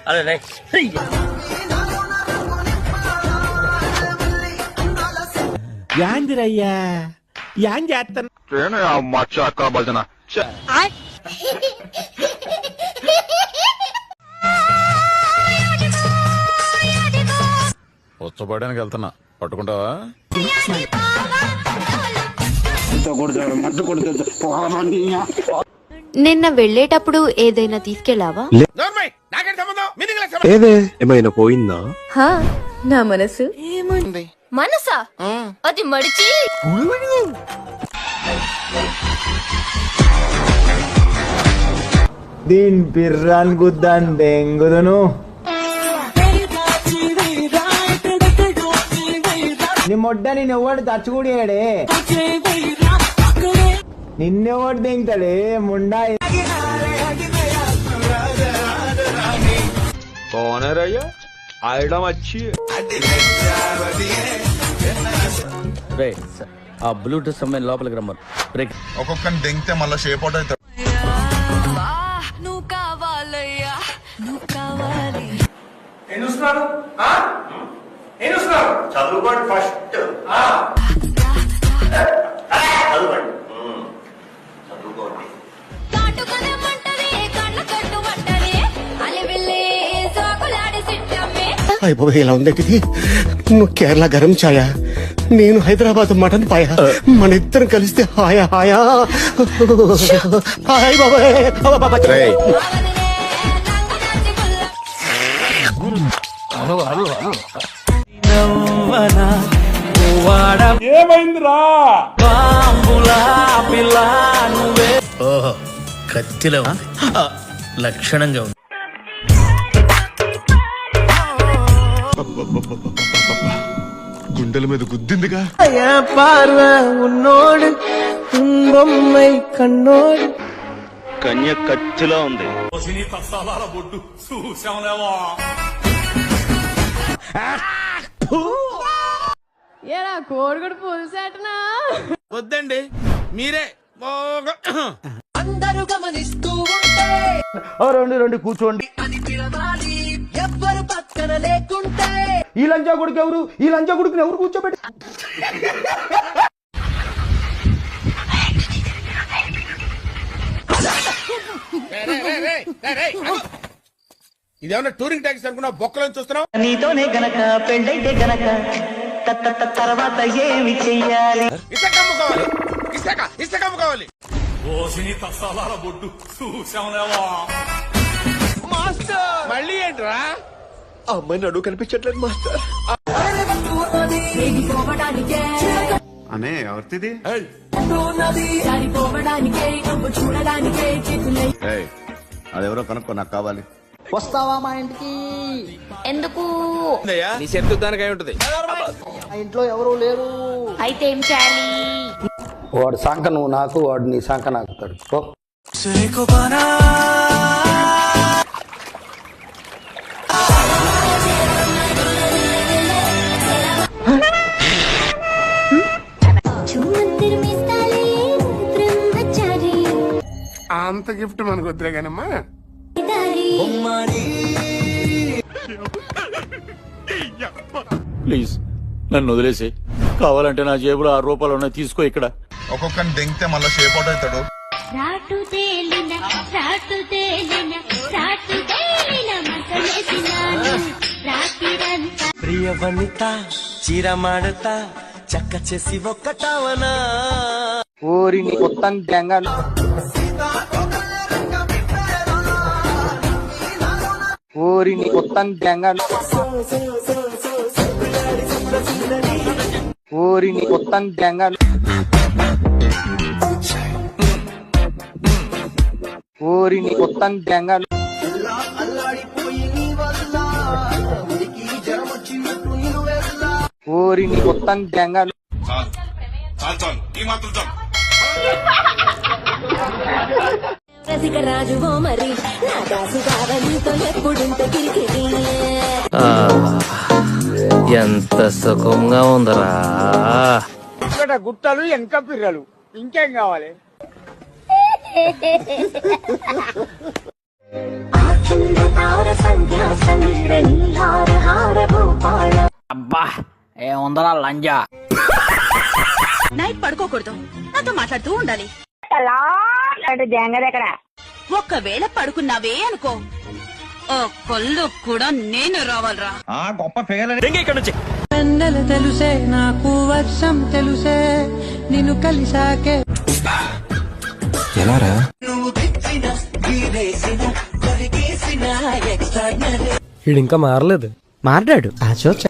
అరే యాందిరయ్యా యాం చేస్తాను మచ్చా భజన ఉచ్చబడడానికి వెళ్తున్నా పట్టుకుంటావా? నిన్న వెళ్ళేటప్పుడు ఏదైనా తీసుకెళ్ళావా? ఏదే ఏమైనా పోయిందా? హా, నా మనసు మనసా అది మడిచి దీని పిర్రాన్ గుద్దాన్ దెంగుదును నీ మొడ్డ నిన్నెవ్వడు తచ్చుకుడియాడే నిన్నెవ్వడు దెంగుతాడే ముండా పోనరయ్యా ఆడడం వచ్చి ఆ బ్లూటూత్ సమయం లోపలికి రమ్మను. బ్రేక్. ఒక్కొక్కరిని దెంగితే మళ్ళీ షేప్ అవుట్ అవుతారు. నువ్వు కావాలయ్యా నువ్వు కావాలి. చదువుకోండి ఫస్ట్ చదువుకోండి. అయిపోయి ఇలా ఉంది. నువ్వు కేరళ గరం ఛాయా, నేను హైదరాబాద్ మటన్ పాయా, మన ఇద్దరం కలిస్తే హాయా హాయా హాయ్ బాబాయ్. ఏమైందిరా? ఓహో కత్తిలో లక్షణంగా ఉంది. గుండెల మీద గుద్దిందిగా. పార్వ ఉన్నోడు బొమ్మై కన్నోడు కన్య కత్తిలో ఉంది. ఏరా కోడిగుడు పులుసేటనా? వద్దండి మీరే అందరూ గమనిస్తూ ఉంటే రెండు కూర్చోండి. ఎవ్వరు పక్కన లేకుంటే ఈ లంచా కొడుకు ఎవరు? ఈ లంచా కొడుకుని ఎవరు కూర్చోబెట్టి? ఇదేమన్నా టూరింగ్ ట్యాక్సీ అనుకున్నా బొక్కలను చూస్తున్నావు? నీతోనే గనక పెళ్ళైతే గనక తర్వాత ఏమి చెయ్యాలి? ఇసకమ్ము కావాలి, ఇసకమ్ము కావాలి. మళ్ళీ ఏంట్రా? అమ్మాయి నడువు కనిపించట్లేదు మాస్టర్. అనే ఎవరిది? అదెవరో కనుక్కో, నాకు కావాలి. వస్తావా మా ఇంటికి? ఎందుకు? నీ చెప్తూ దానికి అయి ఉంటది. మా ఇంట్లో ఎవరు లేరు. అయితే ఏం చేయాలి? వాడు సంక నువ్వు నాకు, వాడు నీ సంక నాకు. అంత గిఫ్ట్ మనకు వద్దులే కానమ్మా. ప్లీజ్ నన్ను వదిలేసి, కావాలంటే నా జేబులో 6 రూపాయలు ఉన్నాయి, తీసుకో. ఇక్కడ ఒక్కొక్కరిని దెంగితే మళ్ళీ షేప్ అవుట్ అవుతాడు. ప్రియ వనిత చీరమాడత చక్క చేసి ఒక్కటావనా ఊరిని మొత్తం జంగను ఊరిని మొత్తం జంగను ఊరిని మొత్తం జంగను ఊరిని మొత్తం జంగను ఊరిని మొత్తం జంగను రాజువో మరి నా దాసు కావలితో ఎప్పుడుంటే కిరికిరి. ఎంత సుఖంగా ఉందరా. గుట్టలు వెనక పిర్రలు, ఇంకేం కావాలి? అబ్బా ఏముందరా లంజా. నైట్ పడుకోకూడదు, నాతో మాట్లాడుతూ ఉండాలి. ఒక్కవేళ పడుకున్నావే అనుకో, ఓ కొల్లు కూడా నేను రావాలరా. వెన్నెల తెలుసే నాకు వర్షం తెలుసే నిన్ను కలిసాకే వీడింకా మారలేదు. మాట్లాడు.